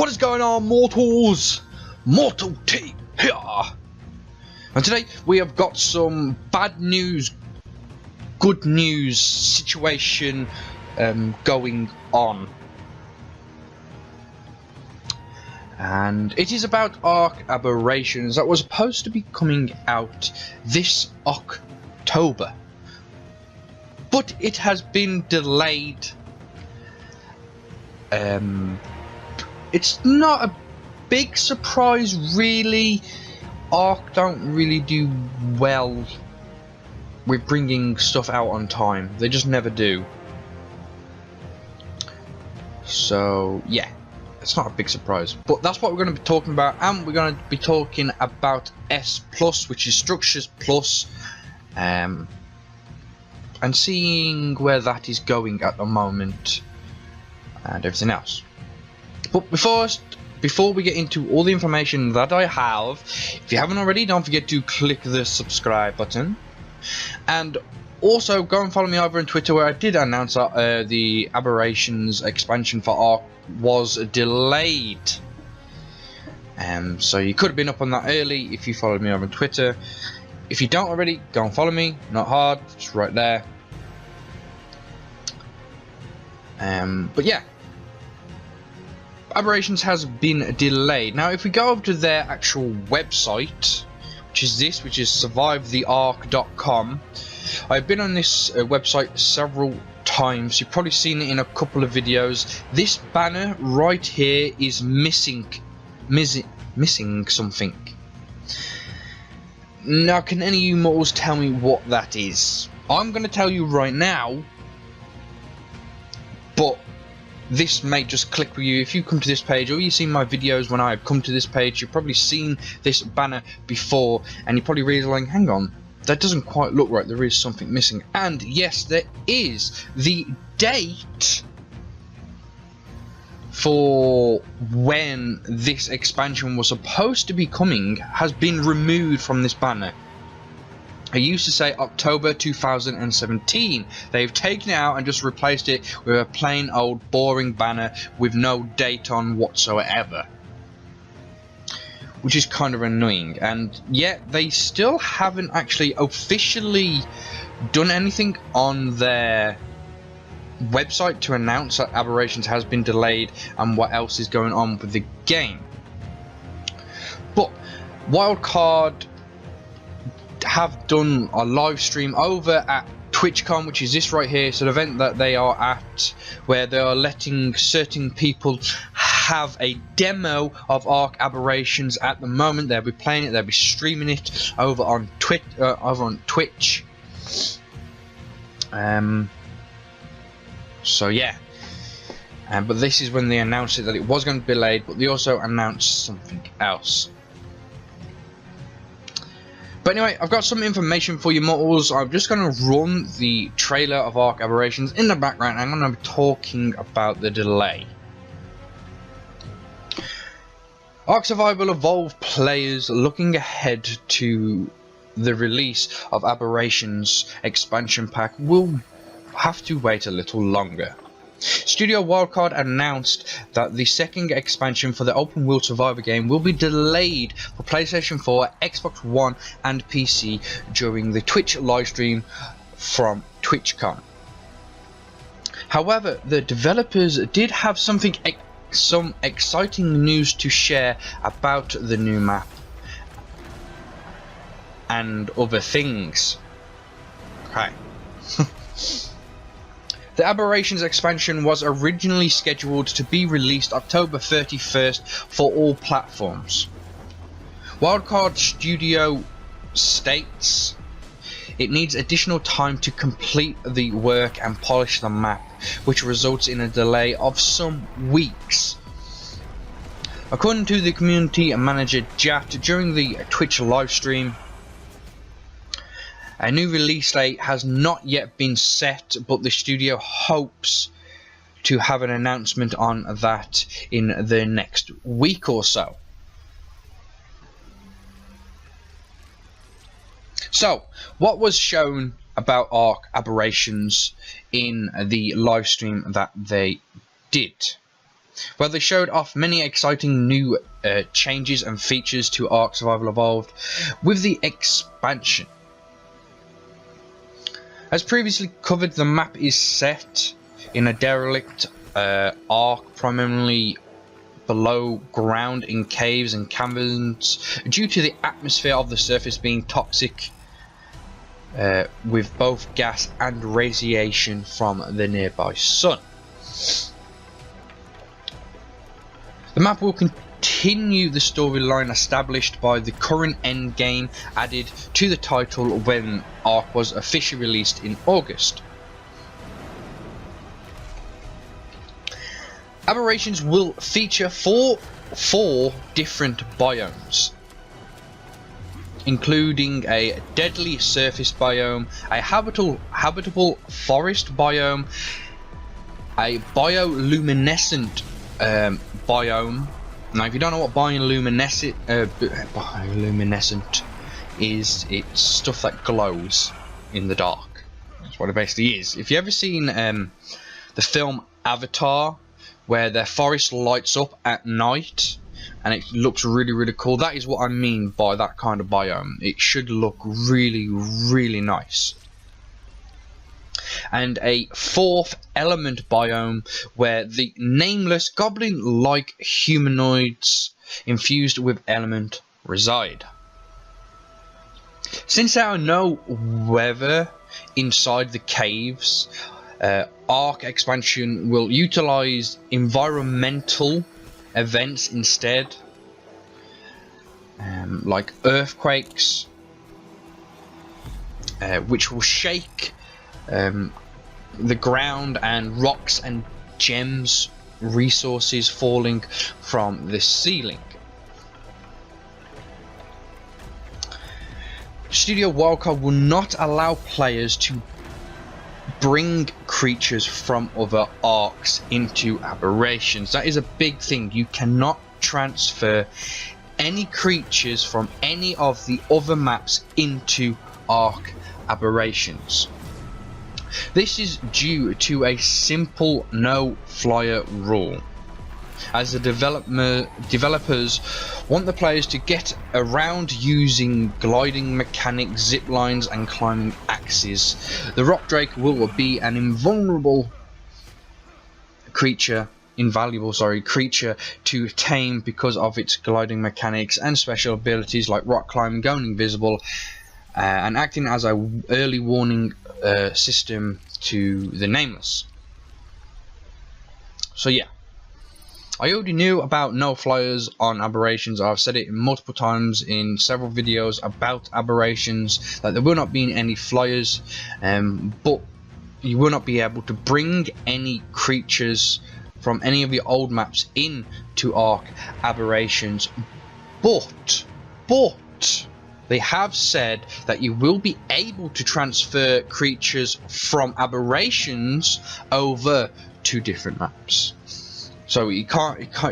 What is going on, mortals? Mortopia here. And today we have got some bad news, good news situation going on. And it is about Ark Aberrations that was supposed to be coming out this October. But it has been delayed. It's not a big surprise really. Ark don't really do well with bringing stuff out on time. They just never do. So yeah, it's not a big surprise. But that's what we're going to be talking about, and we're going to be talking about S+, which is Structures Plus, and seeing where that is going at the moment and everything else. But before we get into all the information that I have, if you haven't already, don't forget to click the subscribe button, and also go and follow me over on Twitter, where I did announce that the Aberrations expansion for Ark was delayed. So you could have been up on that early if you followed me over on Twitter. If you don't already, go and follow me. Not hard, it's right there. But yeah, Aberrations has been delayed. Now if we go over to their actual website, which is survivetheark.com, I've been on this website several times. You've probably seen it in a couple of videos. This banner right here is missing something. Now, can any of you mortals tell me what that is? I'm going to tell you right now, but this may just click with you. If you come to this page, or you've seen my videos when I come to this page, you've probably seen this banner before, and you're probably realizing, hang on, that doesn't quite look right, there is something missing. And yes, there is. The date for when this expansion was supposed to be coming has been removed from this banner. It used to say October 2017. They've taken it out and just replaced it with a plain old boring banner with no date on whatsoever, which is kind of annoying. And yet they still haven't actually officially done anything on their website to announce that Aberrations has been delayed and what else is going on with the game. But Wildcard have done a live stream over at TwitchCon, which is this right here. It's an event that they are at, where they are letting certain people have a demo of Ark Aberrations at the moment. They'll be playing it, they'll be streaming it over on Twitch. So yeah, but this is when they announced it, that it was going to be delayed, but they also announced something else. But anyway, I've got some information for you mortals. I'm just going to run the trailer of Ark Aberrations in the background. I'm going to be talking about the delay. Ark Survival Evolved players looking ahead to the release of Aberrations expansion pack will have to wait a little longer. Studio Wildcard announced that the second expansion for the open world survivor game will be delayed for PlayStation 4, Xbox One and PC during the Twitch livestream from TwitchCon. However, the developers did have some exciting news to share about the new map and other things. Okay. The Aberrations expansion was originally scheduled to be released October 31st for all platforms. Wildcard Studio states it needs additional time to complete the work and polish the map, which results in a delay of some weeks. According to the community manager Jat during the Twitch livestream, a new release date has not yet been set, but the studio hopes to have an announcement on that in the next week or so. So, what was shown about Ark Aberrations in the live stream that they did? where they showed off many exciting new changes and features to Ark Survival Evolved with the expansion. As previously covered, the map is set in a derelict Ark, primarily below ground in caves and caverns, due to the atmosphere of the surface being toxic with both gas and radiation from the nearby sun. The map will continue the storyline established by the current endgame added to the title when Ark was officially released in August. Aberrations will feature four different biomes, including a deadly surface biome, a habitable forest biome, a bioluminescent biome. Now, if you don't know what bioluminescent is, it's stuff that glows in the dark. That's what it basically is. If you've ever seen the film Avatar, where their forest lights up at night and it looks really cool, that is what I mean by that kind of biome. It should look really nice. And a fourth element biome, where the nameless goblin-like humanoids infused with element reside. Since there are no weather inside the caves, Ark expansion will utilize environmental events instead, like earthquakes, which will shake the ground, and rocks and gems resources falling from the ceiling. Studio Wildcard will not allow players to bring creatures from other arcs into Aberrations. That is a big thing. You cannot transfer any creatures from any of the other maps into Ark Aberrations. This is due to a simple no-flyer rule, as the developers want the players to get around using gliding mechanics, zip lines and climbing axes. The Rock Drake will be an invaluable creature to tame because of its gliding mechanics and special abilities like rock climbing, going invisible, and acting as an early warning system to the nameless. So yeah, I already knew about no flyers on Aberrations. I've said it multiple times in several videos about Aberrations that there will not be any flyers, but you will not be able to bring any creatures from any of the old maps into Ark Aberrations. But they have said that you will be able to transfer creatures from Aberrations over to different maps. So it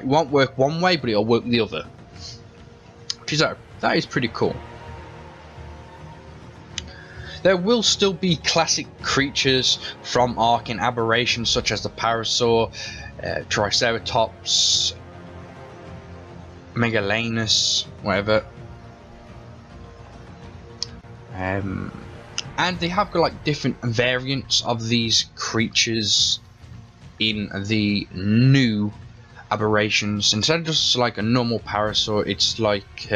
won't work one way, but it'll work the other. That is pretty cool. There will still be classic creatures from Ark in Aberrations, such as the Parasaur, Triceratops, Megalanus, whatever. And they have got like different variants of these creatures in the new Aberrations. Instead of just like a normal Parasaur, it's like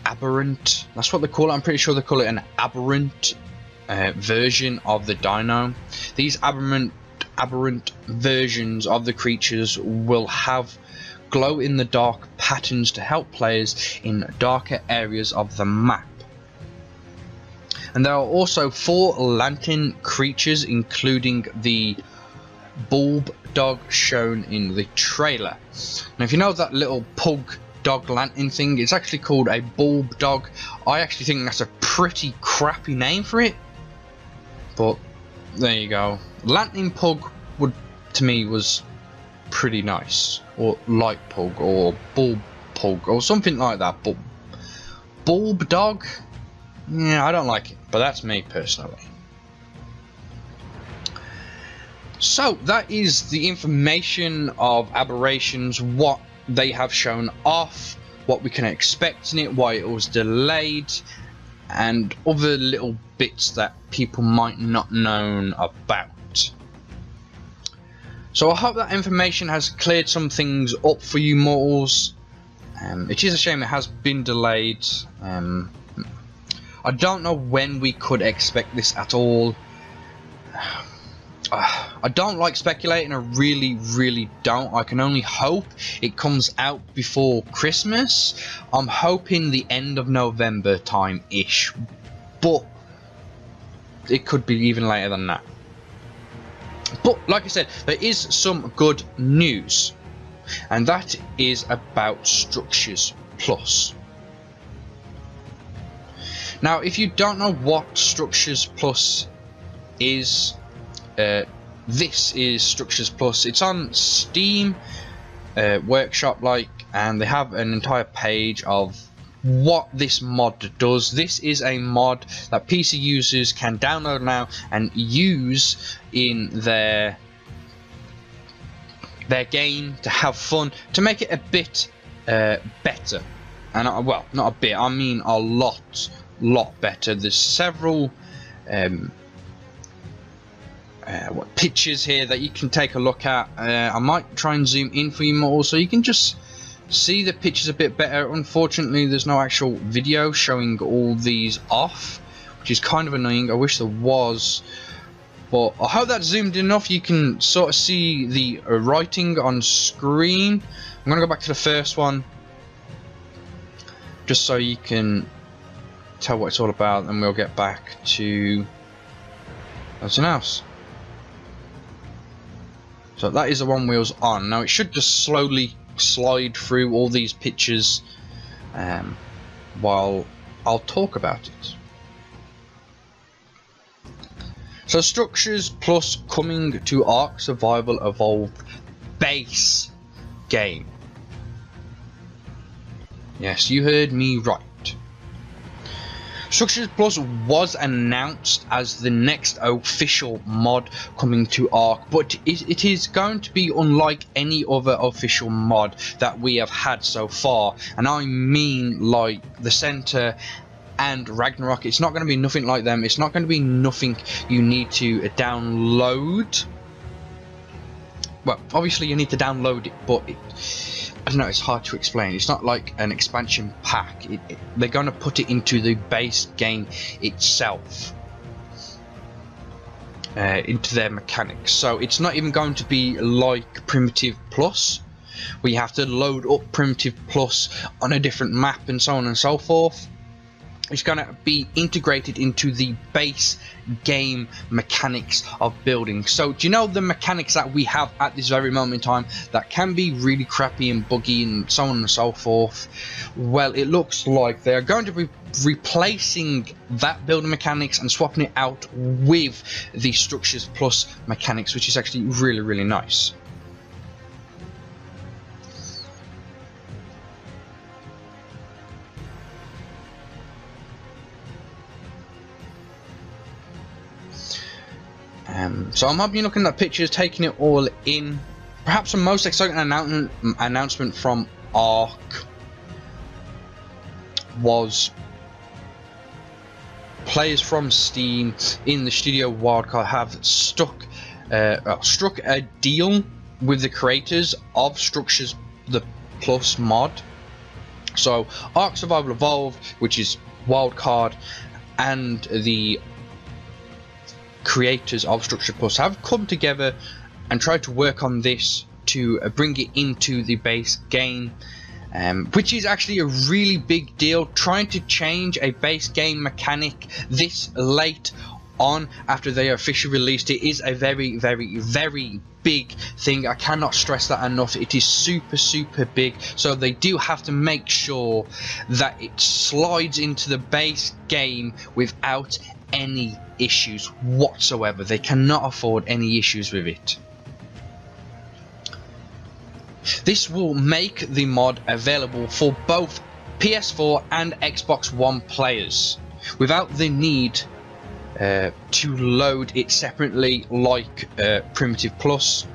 aberrant. That's what they call it. I'm pretty sure they call it an aberrant version of the dino. These aberrant versions of the creatures will have glow in the dark patterns to help players in darker areas of the map. And there are also 4 lantern creatures, including the bulb dog shown in the trailer. Now, if you know that little pug dog lantern thing, it's actually called a bulb dog. I actually think that's a pretty crappy name for it, but there you go. Lantern pug to me was pretty nice, or light pug, or bulb pug, or something like that. But bulb dog, yeah, I don't like it, but that's me personally. So that is the information of Aberrations, what they have shown off, what we can expect in it, why it was delayed, and other little bits that people might not know about. So I hope that information has cleared some things up for you mortals. It is a shame it has been delayed. I don't know when we could expect this at all. I don't like speculating, I really don't. I can only hope it comes out before Christmas. I'm hoping the end of November time-ish, but it could be even later than that. But like I said, there is some good news, and that is about Structures Plus. Now, if you don't know what Structures Plus is, this is Structures Plus. It's on Steam Workshop, and they have an entire page of what this mod does. This is a mod that PC users can download now and use in their game to have fun, to make it a bit better. And well, not a bit, I mean a lot better. There's several pictures here that you can take a look at. I might try and zoom in for you more so you can just see the pictures a bit better. Unfortunately, there's no actual video showing all these off, which is kind of annoying. I wish there was, but I hope that's zoomed in enough. You can sort of see the writing on screen. I'm gonna go back to the first one just so you can tell what it's all about, and we'll get back to everything else. So that is the one wheels on. Now it should just slowly slide through all these pictures while I'll talk about it. So Structures Plus coming to Ark Survival Evolved base game. Yes, you heard me right. Structures Plus was announced as the next official mod coming to Ark, but it is going to be unlike any other official mod that we have had so far, and I mean like the Center and Ragnarok. It's not going to be nothing like them. It's not going to be nothing you need to download. Well, obviously you need to download it, but I don't know, it's hard to explain. It's not like an expansion pack. They're going to put it into the base game itself, into their mechanics. So it's not even going to be like Primitive Plus, where you have to load up Primitive Plus on a different map and so on and so forth. It's going to be integrated into the base game mechanics of building. So do you know the mechanics that we have at this very moment in time that can be really crappy and buggy and so on and so forth? Well, it looks like they're going to be replacing that building mechanics and swapping it out with the Structures Plus mechanics, which is actually really nice. So I'm hoping you're looking at pictures, taking it all in. Perhaps the most exciting announcement from Ark was players from Steam in the studio wildcard have struck a deal with the creators of Structures the Plus mod. So Ark Survival Evolved, which is wildcard, and the creators of Structure Plus have come together and tried to work on this to bring it into the base game, which is actually a really big deal. Trying to change a base game mechanic this late on after they officially released it is a very big thing. I cannot stress that enough. It is super big, so they do have to make sure that it slides into the base game without any issues whatsoever. They cannot afford any issues with it. This will make the mod available for both PS4 and Xbox One players without the need to load it separately like Primitive Plus.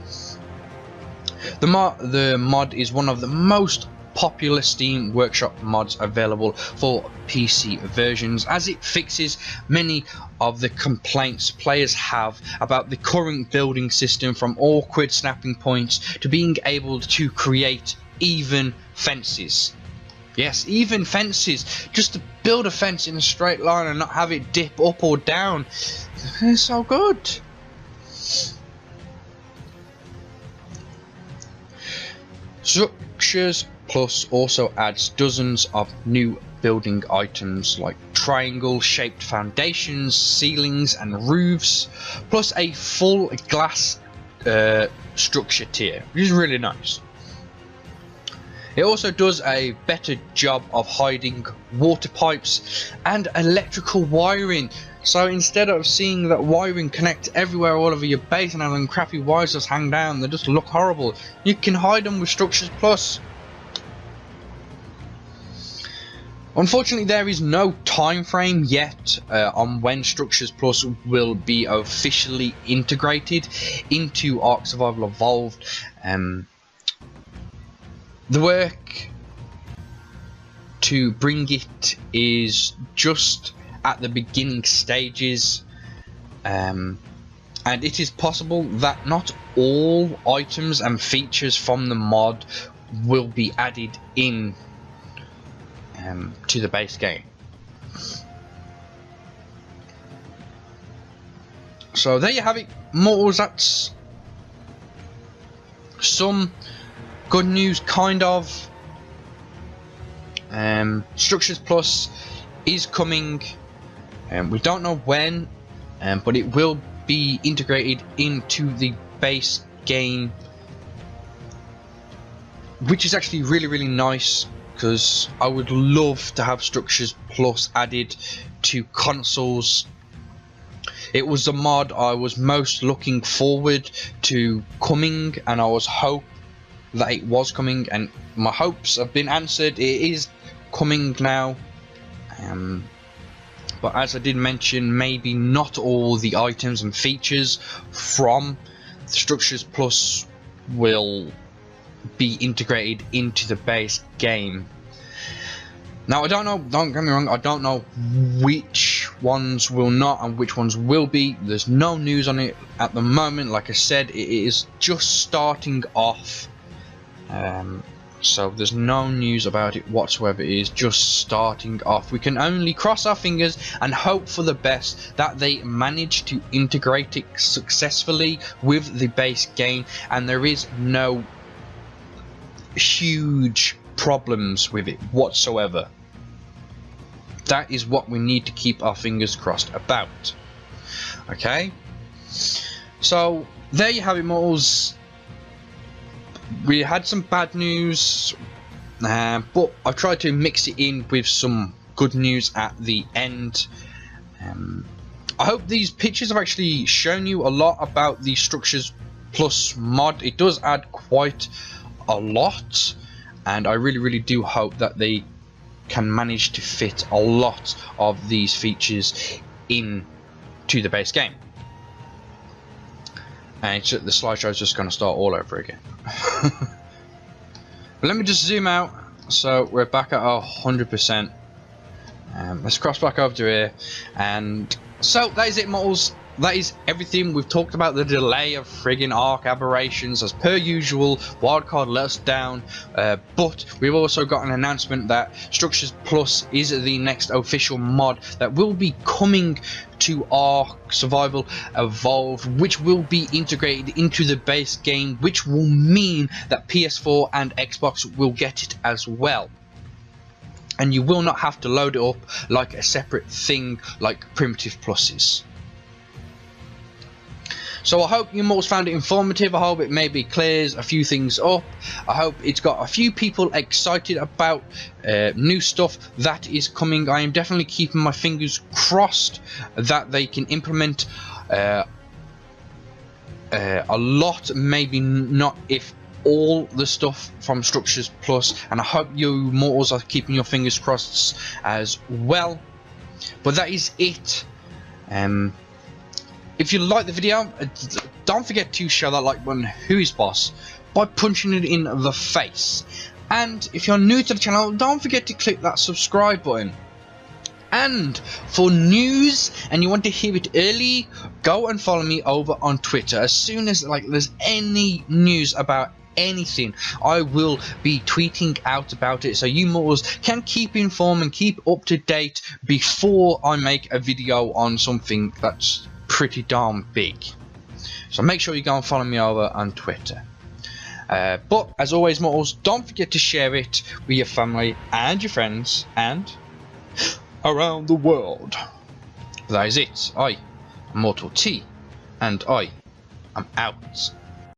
The mod is one of the most popular Steam Workshop mods available for PC versions, as it fixes many of the complaints players have about the current building system, from awkward snapping points to being able to create even fences. Yes, even fences. Just to build a fence in a straight line and not have it dip up or down. It's so good. Structures Plus also adds dozens of new building items like triangle shaped foundations, ceilings and roofs, plus a full glass structure tier, which is really nice. It also does a better job of hiding water pipes and electrical wiring. So instead of seeing that wiring connect everywhere all over your base and having crappy wires just hang down, they just look horrible, you can hide them with Structures Plus. Unfortunately, there is no time frame yet on when Structures Plus will be officially integrated into Ark Survival Evolved. The work to bring it is just at the beginning stages, and it is possible that not all items and features from the mod will be added in to the base game. So there you have it, mortals. That's some good news, kind of. Structures Plus is coming, and we don't know when, but it will be integrated into the base game, which is actually really nice, because I would love to have Structures Plus added to consoles. It was the mod I was most looking forward to coming, and I was hoping that it was coming, and my hopes have been answered. It is coming now, but as I did mention, maybe not all the items and features from Structures Plus will be integrated into the base game. Now I don't know, don't get me wrong, I don't know which ones will not and which ones will be. There's no news on it at the moment. Like I said, it is just starting off, so there's no news about it whatsoever. It is just starting off. We can only cross our fingers and hope for the best that they manage to integrate it successfully with the base game, and there is no huge problems with it whatsoever. That is what we need to keep our fingers crossed about. Okay, so there you have it, mortals. We had some bad news, but I've tried to mix it in with some good news at the end. I hope these pictures have actually shown you a lot about the Structures Plus mod. It does add quite a lot, and I really do hope that they can manage to fit a lot of these features into the base game. And the slideshow is just going to start all over again. But let me just zoom out. So we're back at 100%. Let's cross back over to here, and so that is it, mortals. That is everything. We've talked about the delay of friggin' Ark Aberrations. As per usual, Wildcard let us down, but we've also got an announcement that Structures Plus is the next official mod that will be coming to Ark Survival Evolved, which will be integrated into the base game, which will mean that PS4 and Xbox will get it as well. And you will not have to load it up like a separate thing like Primitive Plus is. So I hope you mortals found it informative. I hope it maybe clears a few things up. I hope it's got a few people excited about new stuff that is coming. I am definitely keeping my fingers crossed that they can implement a lot, maybe not if all the stuff from Structures Plus, and I hope you mortals are keeping your fingers crossed as well. But that is it If you like the video, don't forget to show that like button, who's boss, by punching it in the face. And if you're new to the channel, don't forget to click that subscribe button. And for news and you want to hear it early, go and follow me over on Twitter. As soon as there's any news about anything, I will be tweeting out about it, so you mortals can keep informed and keep up to date before I make a video on something that's pretty darn big. So make sure you go and follow me over on Twitter. But as always, mortals, don't forget to share it with your family and your friends and around the world. That is it. I am Mortal T, and I am out.